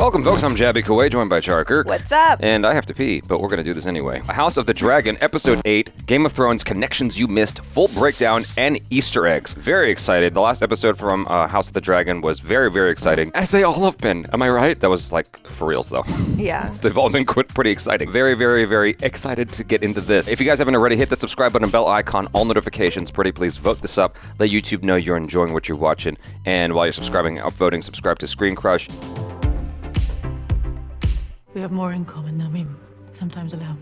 Welcome, folks. I'm Jabby Kuwait, joined by ACHARA KIRK. What's up? And I have to pee, but we're going to do this anyway. House of the Dragon, Episode 8, Game of Thrones, Connections You Missed, full breakdown, and Easter eggs. Very excited. The last episode from House of the Dragon was very, very exciting, as they all have been. Am I right? That was like for reals, though. Yeah. They've all been pretty exciting. Very, very, very excited to get into this. If you guys haven't already, hit the subscribe button, bell icon, all notifications. Pretty please vote this up. Let YouTube know you're enjoying what you're watching. And while you're subscribing, upvoting, subscribe to Screen Crush. We have more in common than we sometimes allow.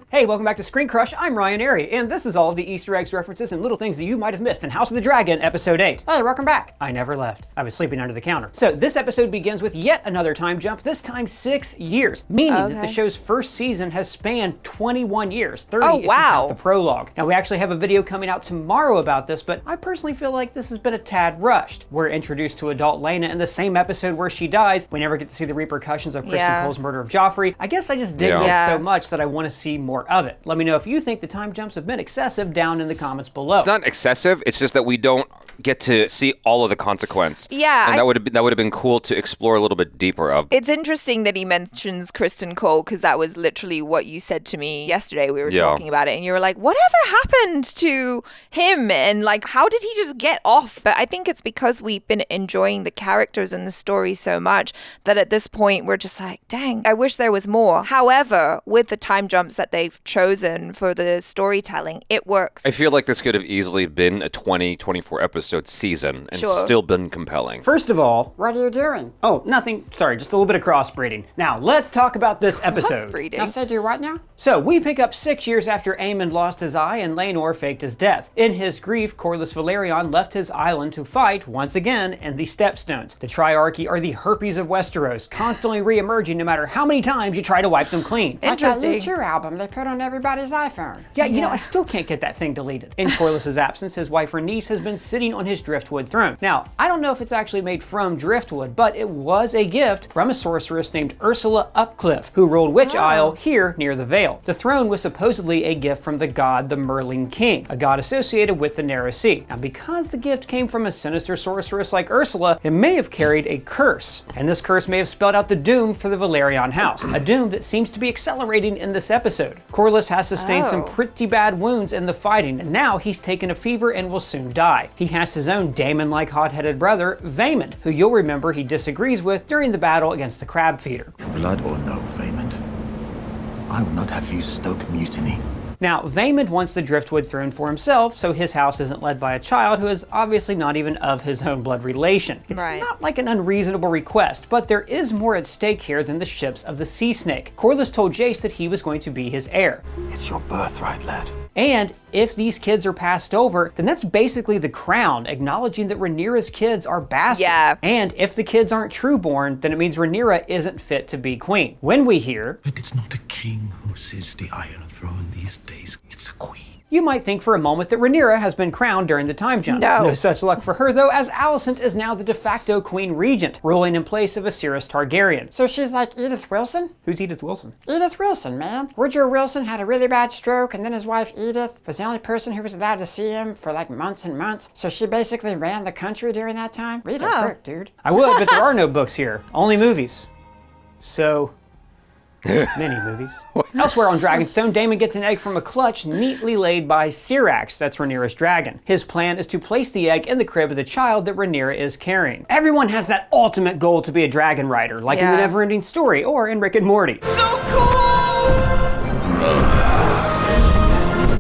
Hey, welcome back to Screen Crush. I'm Ryan Airy, and this is all of the Easter eggs, references, and little things that you might have missed in House of the Dragon, Episode 8. Hey, welcome back. I never left. I was sleeping under the counter. So this episode begins with yet another time jump, this time 6 years, meaning that the show's first season has spanned 21 years, 30 if you count the prologue. Now, we actually have a video coming out tomorrow about this, but I personally feel like this has been a tad rushed. We're introduced to adult Laena in the same episode where she dies. We never get to see the repercussions of Kristen Cole's murder of Joffrey. I guess I just dig this so much that I want to see more of it. Let me know if you think the time jumps have been excessive down in the comments below. It's not excessive, it's just that we don't get to see all of the consequence. Yeah. And that would have been cool to explore a little bit deeper of. It's interesting that he mentions Kristen Cole, because that was literally what you said to me yesterday. We were talking about it, and you were like, whatever happened to him? And like, how did he just get off? But I think it's because we've been enjoying the characters and the story so much that at this point we're just like, dang, I wish there was more. However, with the time jumps that they've chosen for the storytelling, it works. I feel like this could have easily been a 24 episode season and still been compelling. First of all, what are you doing? Oh, nothing. Sorry, just a little bit of crossbreeding. Now, let's talk about this episode. Crossbreeding? I said you what now? So, we pick up 6 years after Aemond lost his eye and Laenor faked his death. In his grief, Corlys Velaryon left his island to fight, once again, in the Stepstones. The Triarchy are the herpes of Westeros, constantly re-emerging no matter how many times you try to wipe them clean. Interesting. Like that U2 album they put on everybody's iPhone. Yeah, you know, I still can't get that thing deleted. In Corlys' absence, his wife Rhaenys has been sitting on his driftwood throne. Now, I don't know if it's actually made from driftwood, but it was a gift from a sorceress named Ursula Upcliffe, who ruled Witch Isle here near the Vale. The throne was supposedly a gift from the god the Merling King, a god associated with the Narrow Sea. Now, because the gift came from a sinister sorceress like Ursula, it may have carried a curse, and this curse may have spelled out the doom for the Velaryon house, a doom that seems to be accelerating in this episode. Corlys has sustained some pretty bad wounds in the fighting, and now he's taken a fever and will soon die. He has his own Daemon-like hot-headed brother, Vaemond, who you'll remember he disagrees with during the battle against the Crab Feeder. Blood or no, Vaemond, I will not have you stoke mutiny. Now, Vaemond wants the Driftwood throne for himself, so his house isn't led by a child who is obviously not even of his own blood relation. It's not like an unreasonable request, but there is more at stake here than the ships of the Sea Snake. Corlys told Jace that he was going to be his heir. It's your birthright, lad. And if these kids are passed over, then that's basically the crown, acknowledging that Rhaenyra's kids are bastards. Yeah. And if the kids aren't trueborn, then it means Rhaenyra isn't fit to be queen. When we hear, But it's not a king who sits the Iron Throne these days, it's a queen. you might think for a moment that Rhaenyra has been crowned during the time jump. No such luck for her, though, as Alicent is now the de facto queen regent, ruling in place of Viserys Targaryen. So she's like Edith Wilson? Who's Edith Wilson? Edith Wilson, man. Woodrow Wilson had a really bad stroke, and then his wife Edith was the only person who was allowed to see him for like months and months. So she basically ran the country during that time. Read a book, dude. I would, but there are no books here. Only movies. So... many movies. Elsewhere on Dragonstone, Daemon gets an egg from a clutch neatly laid by Syrax, that's Rhaenyra's dragon. His plan is to place the egg in the crib of the child that Rhaenyra is carrying. Everyone has that ultimate goal to be a dragon rider, like in the Neverending Story or in Rick and Morty. So cool!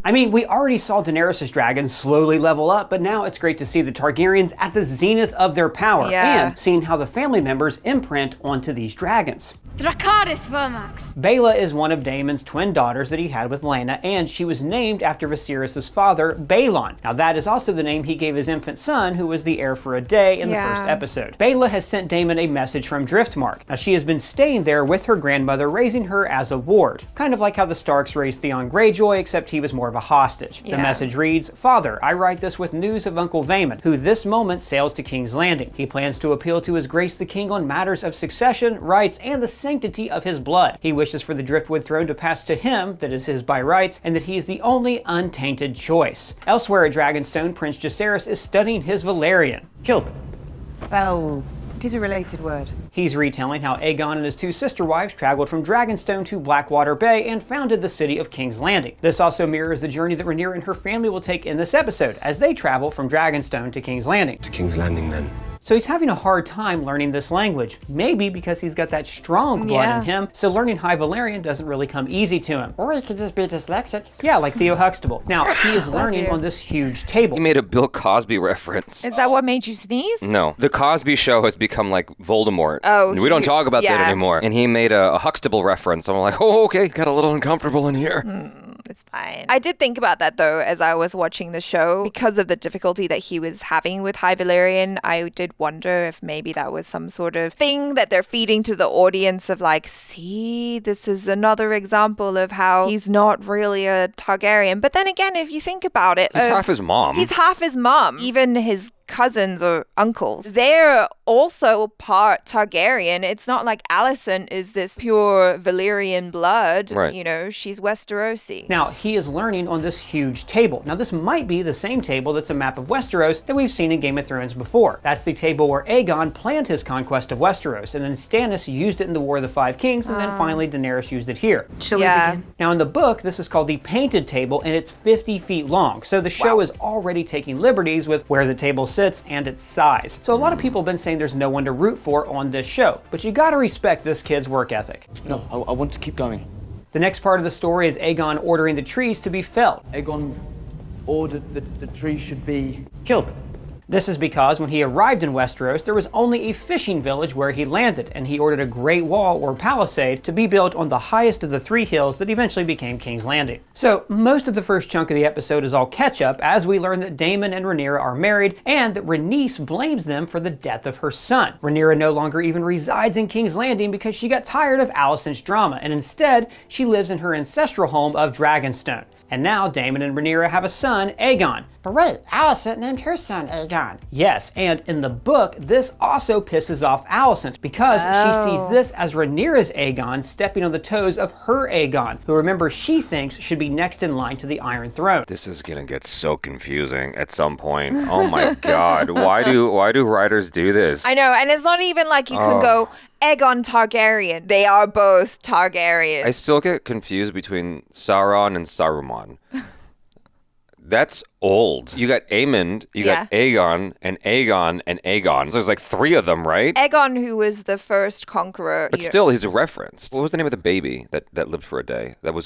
I mean, we already saw Daenerys' dragon slowly level up, but now it's great to see the Targaryens at the zenith of their power, and seeing how the family members imprint onto these dragons. Dracarys Vermax. Baela is one of Daemon's twin daughters that he had with Laena, and she was named after Viserys' father, Baelon. Now that is also the name he gave his infant son, who was the heir for a day in the first episode. Baela has sent Daemon a message from Driftmark. Now she has been staying there with her grandmother, raising her as a ward. Kind of like how the Starks raised Theon Greyjoy, except he was more of a hostage. The message reads, "Father, I write this with news of Uncle Vaemond, who this moment sails to King's Landing. He plans to appeal to His Grace the King on matters of succession, rights, and the sanctity of his blood. He wishes for the Driftwood throne to pass to him, that is his by rights, and that he is the only untainted choice." Elsewhere at Dragonstone, Prince Jacaerys is studying his Valyrian. Killed. Felled. It is a related word. He's retelling how Aegon and his two sister wives traveled from Dragonstone to Blackwater Bay and founded the city of King's Landing. This also mirrors the journey that Rhaenyra and her family will take in this episode as they travel from Dragonstone to King's Landing. To King's Landing, then. So he's having a hard time learning this language, maybe because he's got that strong blood in him, so learning High Valyrian doesn't really come easy to him. Or he could just be dyslexic. Yeah, like Theo Huxtable. Now, he is learning on this huge table. He made a Bill Cosby reference. Is that what made you sneeze? No. The Cosby Show has become like Voldemort. Oh, we don't talk about that anymore. And he made a Huxtable reference. I'm like, oh, okay, got a little uncomfortable in here. It's fine. I did think about that though as I was watching the show. Because of the difficulty that he was having with High Valyrian, I did wonder if maybe that was some sort of thing that they're feeding to the audience of like, see, this is another example of how he's not really a Targaryen. But then again, if you think about it, he's half his mom. He's half his mom. Even his cousins or uncles, they're also part Targaryen. It's not like Alicent is this pure Valyrian blood. Right. You know, she's Westerosi. Now, he is learning on this huge table. Now, this might be the same table that's a map of Westeros that we've seen in Game of Thrones before. That's the table where Aegon planned his conquest of Westeros, and then Stannis used it in the War of the Five Kings, and then finally Daenerys used it here. Shall we begin? Now, in the book, this is called the Painted Table, and it's 50 feet long. So the show is already taking liberties with where the table sits and its size. So a lot of people have been saying there's no one to root for on this show, but you gotta respect this kid's work ethic. No, I want to keep going. The next part of the story is Aegon ordering the trees to be felled. Aegon ordered that the tree should be killed. This is because when he arrived in Westeros, there was only a fishing village where he landed, and he ordered a great wall or palisade to be built on the highest of the three hills that eventually became King's Landing. So most of the first chunk of the episode is all catch-up as we learn that Daemon and Rhaenyra are married and that Rhaenys blames them for the death of her son. Rhaenyra no longer even resides in King's Landing because she got tired of Alicent's drama, and instead she lives in her ancestral home of Dragonstone. And now Daemon and Rhaenyra have a son, Aegon. But wait, Alicent named her son Aegon. Yes, and in the book, this also pisses off Alicent because she sees this as Rhaenyra's Aegon stepping on the toes of her Aegon, who remember she thinks should be next in line to the Iron Throne. This is gonna get so confusing at some point. Oh my god. Why do writers do this? I know, and it's not even like you can go Aegon Targaryen. They are both Targaryens. I still get confused between Sauron and Saruman. That's old. You got Aemond, you got Aegon, and Aegon, and Aegon. So there's like three of them, right? Aegon, who was the first conqueror. But still, he's referenced. What was the name of the baby that lived for a day? That's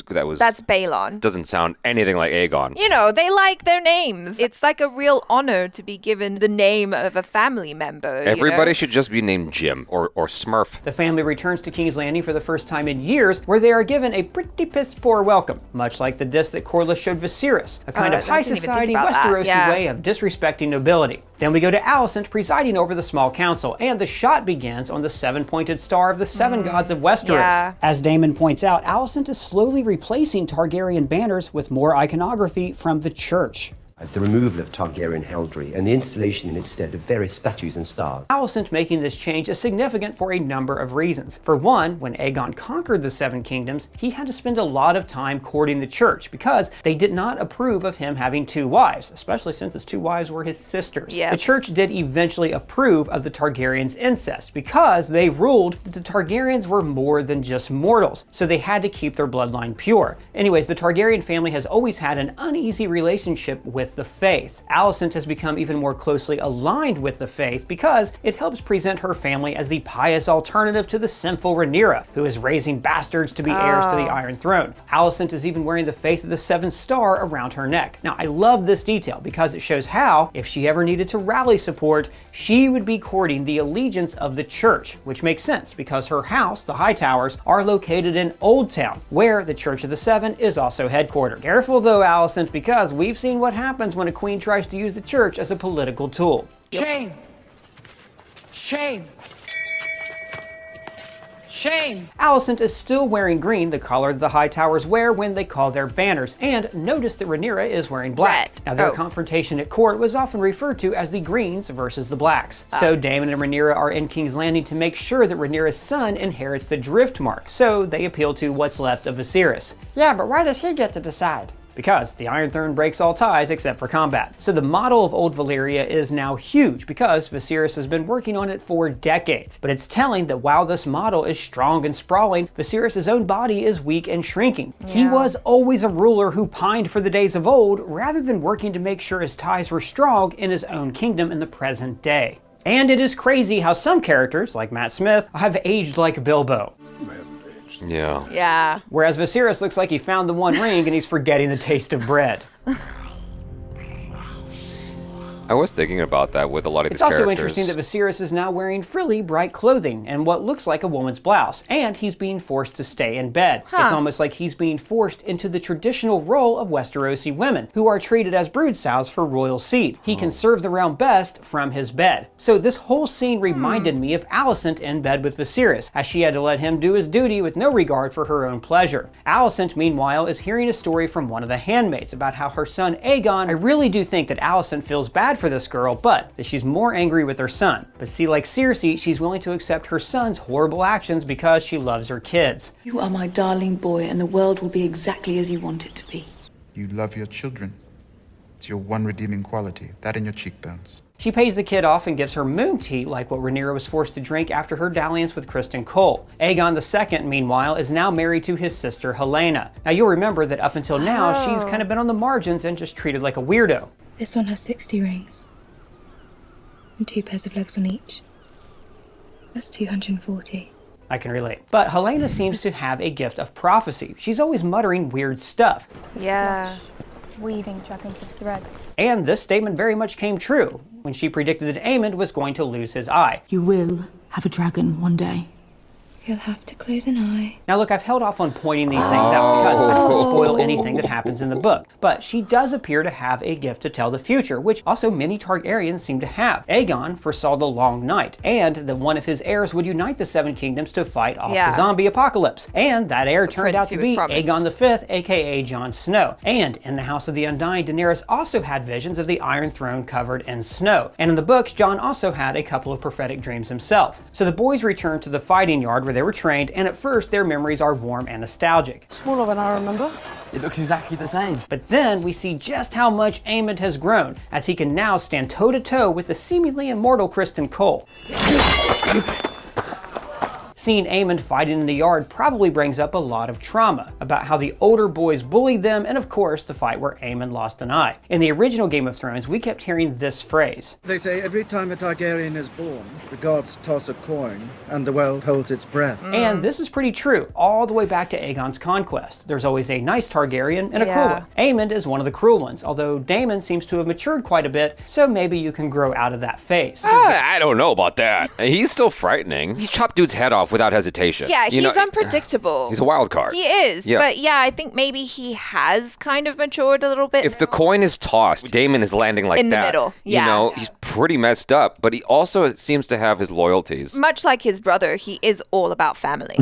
Balon. Doesn't sound anything like Aegon. You know, they like their names. It's like a real honor to be given the name of a family member. Everybody should just be named Jim or Smurf. The family returns to King's Landing for the first time in years, where they are given a pretty piss-poor welcome, much like the disc that Corlys showed Viserys, a kind of high society Westerosi way of disrespecting nobility. Then we go to Alicent presiding over the small council, and the shot begins on the seven-pointed star of the seven gods of Westeros. As Daemon points out, Alicent is slowly replacing Targaryen banners with more iconography from the church. The removal of Targaryen heraldry and the installation in its stead of various statues and stars. Alicent making this change is significant for a number of reasons. For one, when Aegon conquered the Seven Kingdoms, he had to spend a lot of time courting the church because they did not approve of him having two wives, especially since his two wives were his sisters. The church did eventually approve of the Targaryens' incest because they ruled that the Targaryens were more than just mortals, so they had to keep their bloodline pure. Anyways, the Targaryen family has always had an uneasy relationship with the faith. Alicent has become even more closely aligned with the faith because it helps present her family as the pious alternative to the sinful Rhaenyra, who is raising bastards to be heirs to the Iron Throne. Alicent is even wearing the Faith of the Seven Star around her neck. Now, I love this detail because it shows how, if she ever needed to rally support, she would be courting the allegiance of the church, which makes sense because her house, the Hightowers, are located in Old Town, where the Church of the Seven is also headquartered. Careful though, Alicent, because we've seen what happens when a queen tries to use the church as a political tool. Shame! Shame! Shame! Alicent is still wearing green, the color the Hightowers wear when they call their banners, and notice that Rhaenyra is wearing black. Now, their confrontation at court was often referred to as the Greens versus the Blacks. So Daemon and Rhaenyra are in King's Landing to make sure that Rhaenyra's son inherits the Driftmark, so they appeal to what's left of Viserys. Yeah, but why does he get to decide? because the Iron Throne breaks all ties except for combat. So the model of Old Valyria is now huge because Viserys has been working on it for decades. But it's telling that while this model is strong and sprawling, Viserys' own body is weak and shrinking. Yeah. He was always a ruler who pined for the days of old rather than working to make sure his ties were strong in his own kingdom in the present day. And it is crazy how some characters, like Matt Smith, have aged like Bilbo. Yeah. Yeah. Whereas Viserys looks like he found the One Ring and he's forgetting the taste of bread. I was thinking about that with a lot of these characters. It's also interesting that Viserys is now wearing frilly, bright clothing and what looks like a woman's blouse, and he's being forced to stay in bed. It's almost like he's being forced into the traditional role of Westerosi women, who are treated as brood sows for royal seed. He can serve the realm best from his bed. So this whole scene reminded me of Alicent in bed with Viserys, as she had to let him do his duty with no regard for her own pleasure. Alicent, meanwhile, is hearing a story from one of the handmaids about how her son Aegon. I really do think that Alicent feels bad for this girl, but that she's more angry with her son. But see, like Cersei, she's willing to accept her son's horrible actions because she loves her kids. You are my darling boy, and the world will be exactly as you want it to be. You love your children. It's your one redeeming quality, that and your cheekbones. She pays the kid off and gives her moon tea, like what Rhaenyra was forced to drink after her dalliance with Criston Cole. Aegon II, meanwhile, is now married to his sister Helena. Now you'll remember that up until now, she's kind of been on the margins and just treated like a weirdo. This one has 60 rings. And 2 pairs of legs on each. That's 240. I can relate. But Helena seems to have a gift of prophecy. She's always muttering weird stuff. Yeah. Weaving dragons of thread. And this statement very much came true when she predicted that Aemond was going to lose his eye. You will have a dragon one day. He'll have to close an eye. Now look, I've held off on pointing these things out because I don't want to spoil anything that happens in the book. But she does appear to have a gift to tell the future, which also many Targaryens seem to have. Aegon foresaw the Long Night, and that one of his heirs would unite the Seven Kingdoms to fight off the zombie apocalypse. And that heir turned out to be Aegon V, aka Jon Snow. And in the House of the Undying, Daenerys also had visions of the Iron Throne covered in snow. And in the books, Jon also had a couple of prophetic dreams himself. So the boys return to the fighting yard where they were trained, and at first their memories are warm and nostalgic. Smaller than I remember. It looks exactly the same. But then we see just how much Aemond has grown, as he can now stand toe-to-toe with the seemingly immortal Criston Cole. Seeing Aemond fighting in the yard probably brings up a lot of trauma about how the older boys bullied them, and of course the fight where Aemond lost an eye. In the original Game of Thrones, we kept hearing this phrase. They say every time a Targaryen is born, the gods toss a coin and the world holds its breath. And this is pretty true, all the way back to Aegon's conquest. There's always a nice Targaryen and a cruel one. Aemond is one of the cruel ones, although Daemon seems to have matured quite a bit, so maybe you can grow out of that phase. I don't know about that. He's still frightening. He chopped dude's head off without hesitation. Yeah, he's unpredictable. He's a wild card. He is, but yeah, I think maybe he has kind of matured a little bit. If the coin is tossed, Daemon is landing like that. In the middle, yeah. You know, he's pretty messed up, but he also seems to have his loyalties. Much like his brother, he is all about family.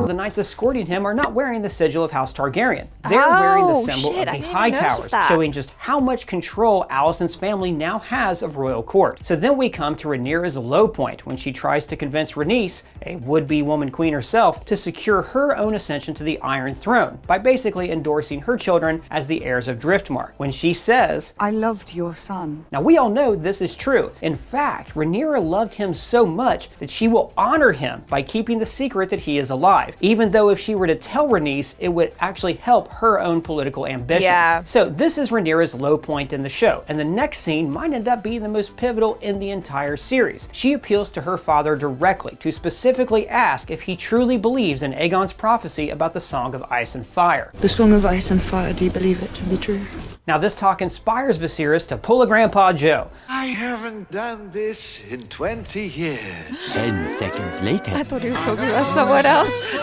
The knights escorting him are not wearing the sigil of House Targaryen. They're wearing the symbol of the High Towers, showing just how much control Alicent's family now has of royal court. So then we come to Rhaenyra's low point when she tries to convince Rhaenys, a would-be woman queen herself, to secure her own ascension to the Iron Throne by basically endorsing her children as the heirs of Driftmark. When she says, I loved your son. Now we all know this is true. In fact, Rhaenyra loved him so much that she will honor him by keeping the secret that he is alive, even though if she were to tell Rhaenys, it would actually help her own political ambitions. Yeah. So this is Rhaenyra's low point in the show, and the next scene might end up being the most pivotal in the entire series. She appeals to her father directly to specifically ask if he truly believes in Aegon's prophecy about the Song of Ice and Fire. The Song of Ice and Fire, do you believe it to be true? Now this talk inspires Viserys to pull a Grandpa Joe. I haven't done this in 20 years. 10 seconds later. I thought he was talking about someone else.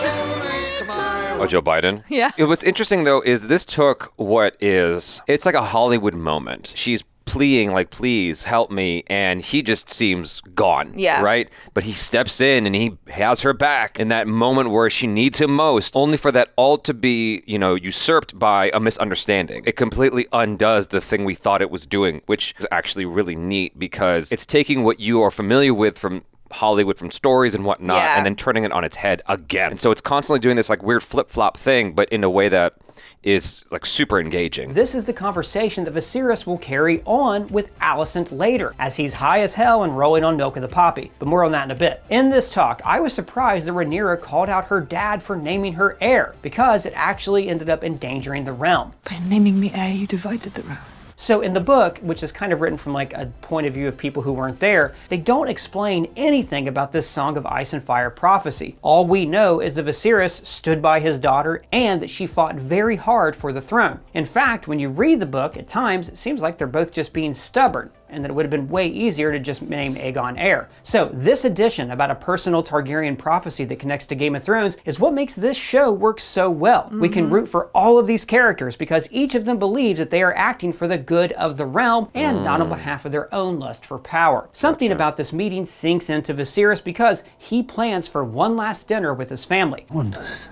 Oh, Joe Biden? Yeah. What's interesting, though, is this took it's like a Hollywood moment. She's pleading, like, please help me, and he just seems gone. Yeah. Right? But he steps in and he has her back in that moment where she needs him most, only for that all to be, usurped by a misunderstanding. It completely undoes the thing we thought it was doing, which is actually really neat because it's taking what you are familiar with from Hollywood from stories and whatnot, and then turning it on its head again. And so it's constantly doing this like weird flip-flop thing, but in a way that is like super engaging. This is the conversation that Viserys will carry on with Alicent later, as he's high as hell and rolling on milk of the poppy. But more on that in a bit. In this talk, I was surprised that Rhaenyra called out her dad for naming her heir, because it actually ended up endangering the realm. By naming me heir, you divided the realm. So in the book, which is kind of written from like a point of view of people who weren't there, they don't explain anything about this Song of Ice and Fire prophecy. All we know is that Viserys stood by his daughter and that she fought very hard for the throne. In fact, when you read the book, at times it seems like they're both just being stubborn, and that it would have been way easier to just name Aegon heir. So this addition about a personal Targaryen prophecy that connects to Game of Thrones is what makes this show work so well. We can root for all of these characters because each of them believes that they are acting for the good of the realm and not on behalf of their own lust for power. Something about this meeting sinks into Viserys because he plans for one last dinner with his family. Want us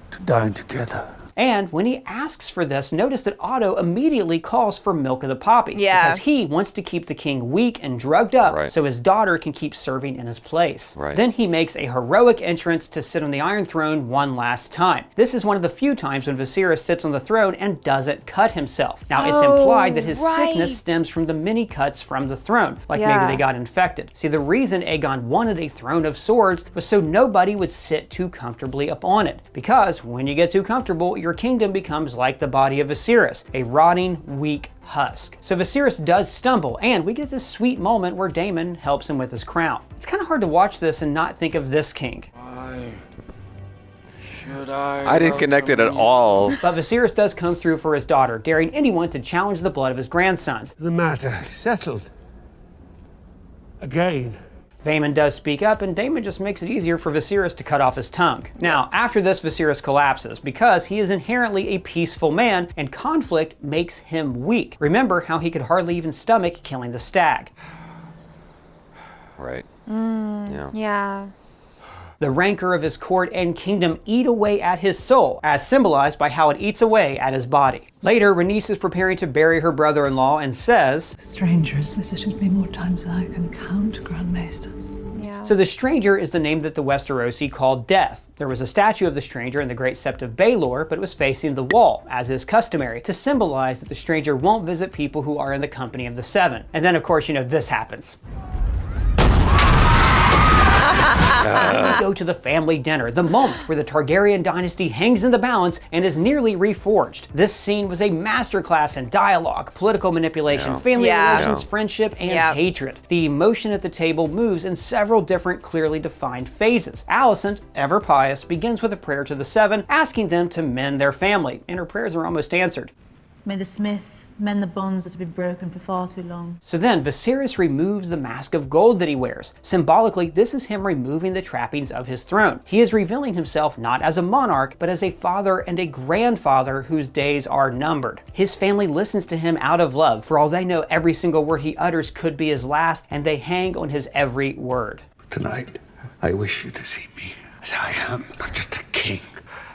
to dine together. And when he asks for this, notice that Otto immediately calls for milk of the poppy. Because he wants to keep the king weak and drugged up so his daughter can keep serving in his place. Then he makes a heroic entrance to sit on the Iron Throne one last time. This is one of the few times when Viserys sits on the throne and doesn't cut himself. Now it's implied that his sickness stems from the many cuts from the throne, like maybe they got infected. See, the reason Aegon wanted a throne of swords was so nobody would sit too comfortably upon it. Because when you get too comfortable, your kingdom becomes like the body of Viserys, a rotting, weak husk. So Viserys does stumble, and we get this sweet moment where Daemon helps him with his crown. It's kind of hard to watch this and not think of this king. I didn't connect it at all. But Viserys does come through for his daughter, daring anyone to challenge the blood of his grandsons. The matter settled. Again. Vaemond does speak up, and Daemon just makes it easier for Viserys to cut off his tongue. Now, after this, Viserys collapses because he is inherently a peaceful man, and conflict makes him weak. Remember how he could hardly even stomach killing the stag. Right. Yeah. The rancor of his court and kingdom eat away at his soul, as symbolized by how it eats away at his body. Later, Rhaenys is preparing to bury her brother-in-law and says, Stranger has visited me more times than I can count, Grand Maester. So the Stranger is the name that the Westerosi called Death. There was a statue of the Stranger in the Great Sept of Baelor, but it was facing the wall, as is customary, to symbolize that the Stranger won't visit people who are in the company of the Seven. And then, of course, this happens. We go to the family dinner, the moment where the Targaryen dynasty hangs in the balance and is nearly reforged. This scene was a masterclass in dialogue, political manipulation, family relations, friendship, and hatred. The emotion at the table moves in several different clearly defined phases. Alicent, ever pious, begins with a prayer to the Seven, asking them to mend their family, and her prayers are almost answered. May the smith mend the bonds that have been broken for far too long. So then Viserys removes the mask of gold that he wears. Symbolically, this is him removing the trappings of his throne. He is revealing himself not as a monarch, but as a father and a grandfather whose days are numbered. His family listens to him out of love. For all they know, every single word he utters could be his last, and they hang on his every word. Tonight, I wish you to see me as I am, not just a king,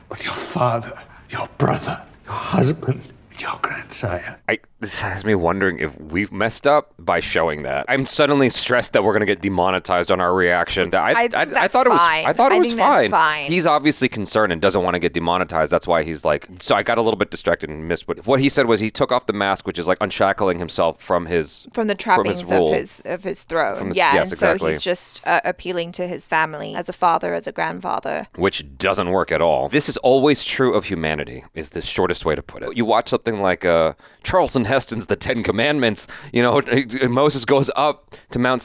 but your father, your brother, your husband, your grandsire. This has me wondering if we've messed up by showing that. I'm suddenly stressed that we're gonna get demonetized on our reaction. I thought it was fine. I thought it was fine. He's obviously concerned and doesn't want to get demonetized. That's why he's like. So I got a little bit distracted and missed what he said was he took off the mask, which is like unshackling himself from the trappings of his throne. Yes, exactly. So he's just appealing to his family as a father, as a grandfather, which doesn't work at all. This is always true of humanity. Is the shortest way to put it. You watch something like Charlton Heston's The 10 Commandments, Moses goes up to Mount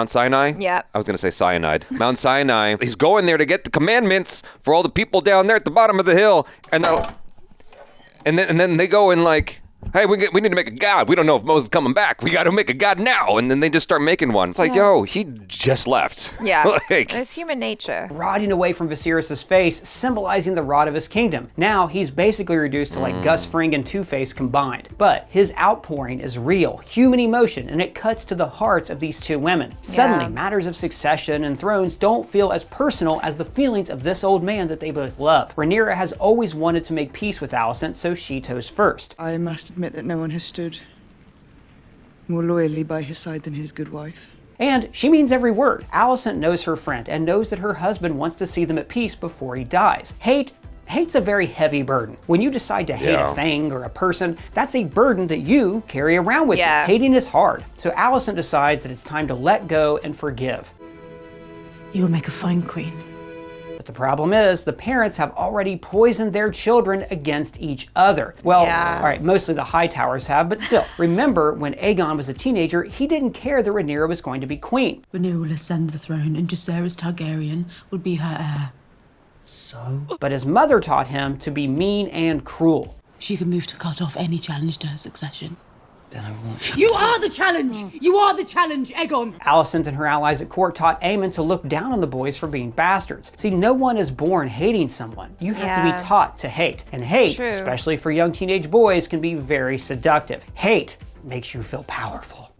Sinai? Yeah. I was going to say cyanide. Mount Sinai. He's going there to get the commandments for all the people down there at the bottom of the hill. And then they go and like, hey, we need to make a god. We don't know if Moses is coming back. We got to make a god now. And then they just start making one. It's like, yo, he just left. Yeah, it's human nature. Rotting away from Viserys' face, symbolizing the rot of his kingdom. Now he's basically reduced to like Gus Fring and Two-Face combined. But his outpouring is real, human emotion, and it cuts to the hearts of these two women. Suddenly, matters of succession and thrones don't feel as personal as the feelings of this old man that they both love. Rhaenyra has always wanted to make peace with Alicent, so she toast first. I must admit that no one has stood more loyally by his side than his good wife. And she means every word. Alicent knows her friend and knows that her husband wants to see them at peace before he dies. Hate's a very heavy burden. When you decide to hate a thing or a person, that's a burden that you carry around with you. Hating is hard. So Alicent decides that it's time to let go and forgive. You will make a fine queen. But the problem is, the parents have already poisoned their children against each other. Well, all right, mostly the Hightowers have, but still, remember when Aegon was a teenager, he didn't care that Rhaenyra was going to be queen. Rhaenyra will ascend the throne and Jacaerys Targaryen will be her heir. So? But his mother taught him to be mean and cruel. She can move to cut off any challenge to her succession. Then I won't. You are the challenge! You are the challenge, Aegon! Alicent and her allies at court taught Aemon to look down on the boys for being bastards. See, no one is born hating someone. You have to be taught to hate. And hate, especially for young teenage boys, can be very seductive. Hate makes you feel powerful.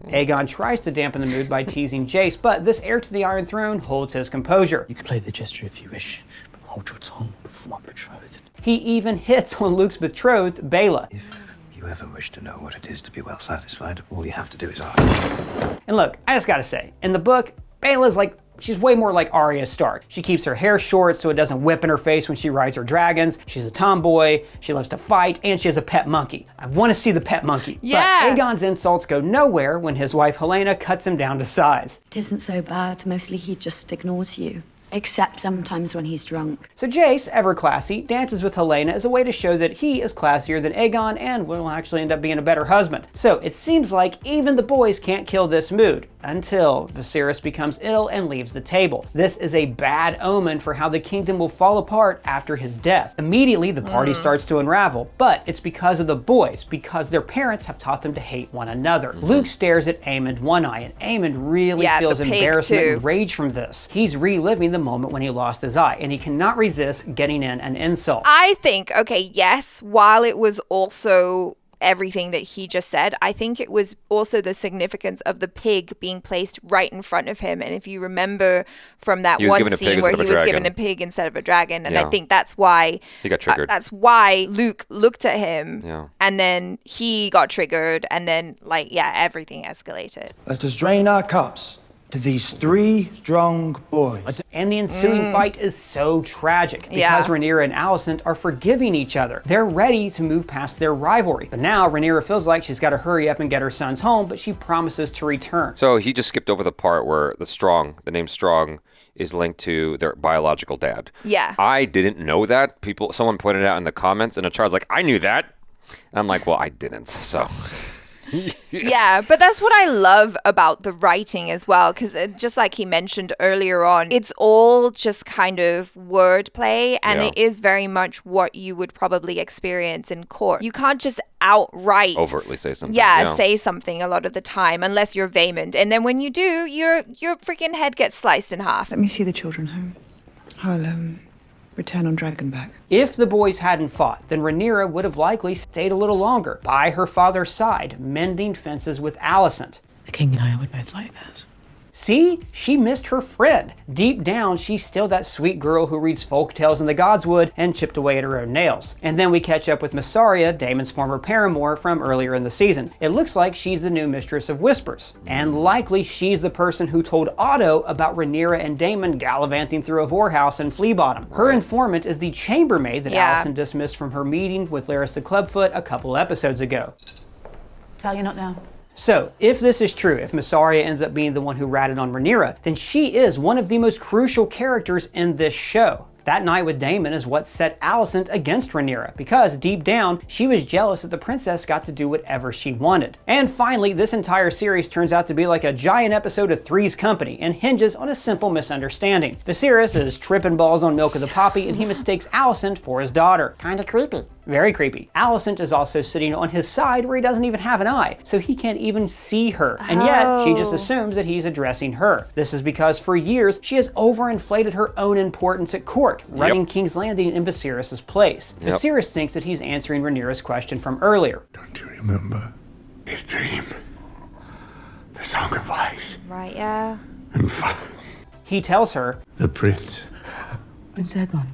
Aegon tries to dampen the mood by teasing Jace, but this heir to the Iron Throne holds his composure. You can play the gesture if you wish, but hold your tongue before my betrothed. He even hits on Luke's betrothed, Baela. If you ever wish to know what it is to be well satisfied, all you have to do is ask. And look, I just gotta say, in the book, Baela's she's way more like Arya Stark. She keeps her hair short so it doesn't whip in her face when she rides her dragons. She's a tomboy, she loves to fight, and she has a pet monkey. I want to see the pet monkey. Yeah. But Aegon's insults go nowhere when his wife Helena cuts him down to size. It isn't so bad. Mostly he just ignores you. Except sometimes when he's drunk. So Jace, ever classy, dances with Helena as a way to show that he is classier than Aegon and will actually end up being a better husband. So it seems like even the boys can't kill this mood, until Viserys becomes ill and leaves the table. This is a bad omen for how the kingdom will fall apart after his death. Immediately, the party starts to unravel, but it's because of the boys, because their parents have taught them to hate one another. Luke stares at Aemond one eye, and Aemond really feels embarrassment and rage from this. He's reliving the moment when he lost his eye, and he cannot resist getting in an insult. I think, okay, yes, while it was also everything that he just said, I think it was also the significance of the pig being placed right in front of him. And if you remember from that one scene where he was given a pig instead of a dragon, and I think that's why he got triggered. That's why Luke looked at him, and then he got triggered, and then everything escalated. Let us drain our cups to these three strong boys. And the ensuing fight is so tragic because Rhaenyra and Alicent are forgiving each other. They're ready to move past their rivalry. But now Rhaenyra feels like she's got to hurry up and get her sons home, but she promises to return. So he just skipped over the part where the name Strong is linked to their biological dad. Yeah. I didn't know that. Someone pointed it out in the comments, and ACHARA's like, I knew that. And I'm like, well, I didn't, so... Yeah, but that's what I love about the writing as well, because just like he mentioned earlier on, it's all just kind of wordplay, and it is very much what you would probably experience in court. You can't just outright overtly say something. Say something a lot of the time, unless you're Vaemond, and then when you do, your freaking head gets sliced in half. Let me see the children home. I'll return on Dragonback. If the boys hadn't fought, then Rhaenyra would have likely stayed a little longer by her father's side, mending fences with Alicent. The king and I would both like that. See? She missed her friend. Deep down, she's still that sweet girl who reads folktales in the Godswood and chipped away at her own nails. And then we catch up with Mysaria, Daemon's former paramour from earlier in the season. It looks like she's the new mistress of Whispers. And likely she's the person who told Otto about Rhaenyra and Daemon gallivanting through a whorehouse in Fleabottom. Her informant is the chambermaid that Alicent dismissed from her meeting with Larys the Clubfoot a couple episodes ago. Tell you not now. So, if this is true, if Mysaria ends up being the one who ratted on Rhaenyra, then she is one of the most crucial characters in this show. That night with Daemon is what set Alicent against Rhaenyra, because deep down, she was jealous that the princess got to do whatever she wanted. And finally, this entire series turns out to be like a giant episode of Three's Company and hinges on a simple misunderstanding. Viserys is tripping balls on Milk of the Poppy and he mistakes Alicent for his daughter. Kinda creepy. Very creepy. Alicent is also sitting on his side where he doesn't even have an eye, so he can't even see her. And yet, she just assumes that he's addressing her. This is because for years, she has overinflated her own importance at court, running King's Landing in Viserys' place. Viserys thinks that he's answering Rhaenyra's question from earlier. Don't you remember his dream? The Song of Ice. Right, yeah. And fire. He tells her, The prince. Prince Aegon.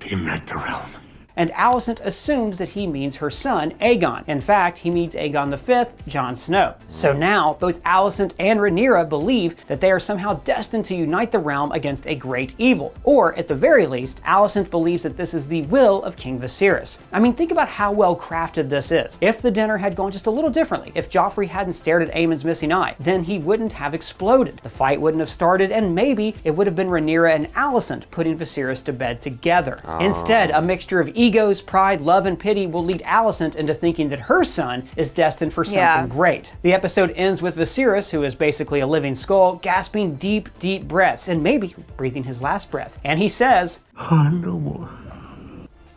He met the realm. and Alicent assumes that he means her son, Aegon. In fact, he means Aegon V, Jon Snow. So now, both Alicent and Rhaenyra believe that they are somehow destined to unite the realm against a great evil. Or, at the very least, Alicent believes that this is the will of King Viserys. I mean, think about how well crafted this is. If the dinner had gone just a little differently, if Joffrey hadn't stared at Aemon's missing eye, then he wouldn't have exploded. The fight wouldn't have started, and maybe it would have been Rhaenyra and Alicent putting Viserys to bed together. Instead, a mixture of egos, pride, love, and pity will lead Alicent into thinking that her son is destined for something great. The episode ends with Viserys, who is basically a living skull, gasping deep, deep breaths, and maybe breathing his last breath. And he says, "No more."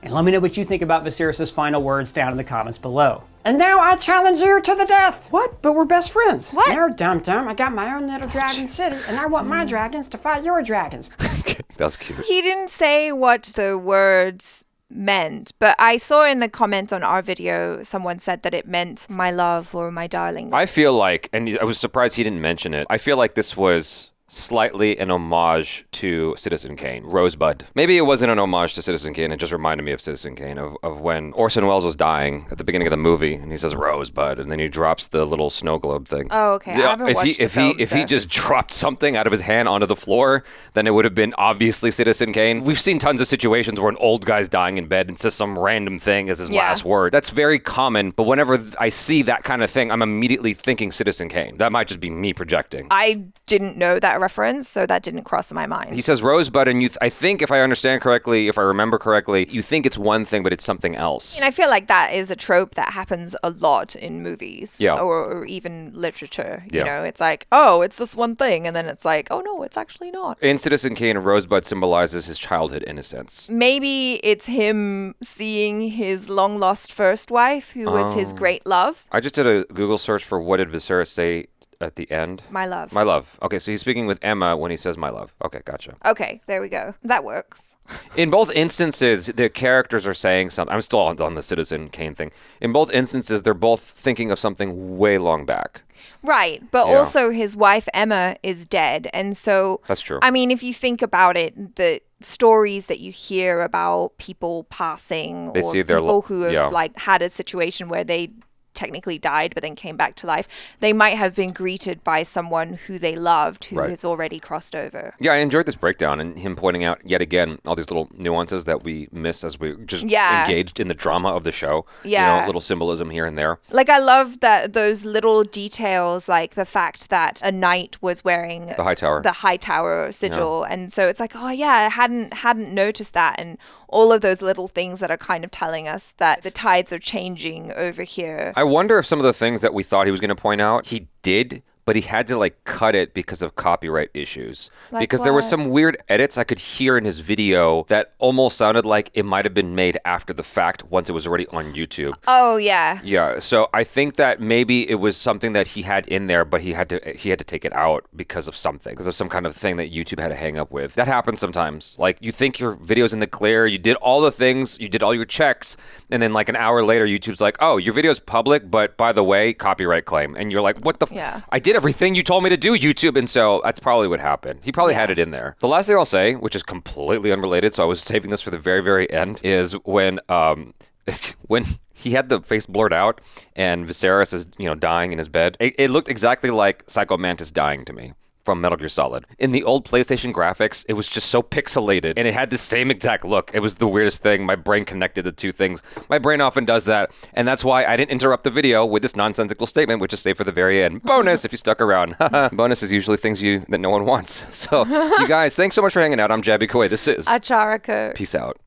And let me know what you think about Viserys' final words down in the comments below. And now I challenge you to the death. What? But we're best friends. What? No, dum-dum. I got my own little dragon city, and I want my dragons to fight your dragons. That was cute. He didn't say what the words meant, but I saw in a comment on our video, someone said that it meant my love or my darling. I feel like, and I was surprised he didn't mention it, I feel like this was slightly an homage to Citizen Kane, Rosebud. Maybe it wasn't an homage to Citizen Kane, it just reminded me of Citizen Kane, of when Orson Welles was dying at the beginning of the movie, and he says Rosebud, and then he drops the little snow globe thing. Oh, okay. I haven't watched the film, if he just dropped something out of his hand onto the floor, then it would have been obviously Citizen Kane. We've seen tons of situations where an old guy's dying in bed and says some random thing as his last word. That's very common, but whenever I see that kind of thing, I'm immediately thinking Citizen Kane. That might just be me projecting. I didn't know that reference, so that didn't cross my mind. He says Rosebud, and I think, if I understand correctly, if I remember correctly, you think it's one thing, but it's something else. And I feel like that is a trope that happens a lot in movies, Yeah. or even literature. You Yeah. know, it's like, oh, it's this one thing, and then it's like, oh no, it's actually not. In Citizen Kane, Rosebud symbolizes his childhood innocence. Maybe it's him seeing his long-lost first wife, who was his great love. I just did a Google search for what did Viserys say at the end. My love. My love. Okay, so he's speaking with Emma when he says my love. Okay, gotcha. Okay, there we go. That works. In both instances, the characters are saying something. I'm still on the Citizen Kane thing. In both instances, they're both thinking of something way long back. Right, but also his wife Emma is dead, and so That's true. I mean, if you think about it, the stories that you hear about people passing, They or see their people who have yeah. like had a situation where they technically died but then came back to life, they might have been greeted by someone who they loved who Right. has already crossed over. Yeah, I enjoyed this breakdown and him pointing out yet again all these little nuances that we miss as we just engaged in the drama of the show. Yeah. You know, little symbolism here and there. Like, I love that those little details, like the fact that a knight was wearing The Hightower. the Hightower sigil, and so it's like, oh yeah, I hadn't noticed that, and all of those little things that are kind of telling us that the tides are changing over here. I wonder if some of the things that we thought he was going to point out, he did, but he had to like cut it because of copyright issues. Like because there were what? some weird edits I could hear in his video that almost sounded like it might have been made after the fact once it was already on YouTube. Oh yeah. Yeah, so I think that maybe it was something that he had in there, but he had to take it out because of something, because of some kind of thing that YouTube had to hang up with. That happens sometimes. Like, you think your video's in the clear, you did all the things, you did all your checks, and then like an hour later, YouTube's like, oh, your video's public, but by the way, copyright claim. And you're like, what the Yeah. I did everything you told me to do, YouTube. And so that's probably what happened. He probably had it in there. The last thing I'll say, which is completely unrelated, so I was saving this for the very, very end, is when when he had the face blurred out and Viserys is, dying in his bed. It looked exactly like Psycho Mantis dying to me from Metal Gear Solid. In the old PlayStation graphics, it was just so pixelated, and it had the same exact look. It was the weirdest thing. My brain connected the two things. My brain often does that, and that's why I didn't interrupt the video with this nonsensical statement, which is saved for the very end. Bonus, if you stuck around. Bonus is usually things that no one wants. So, you guys, thanks so much for hanging out. I'm Jabby Koi. This is ACHARA. Peace out.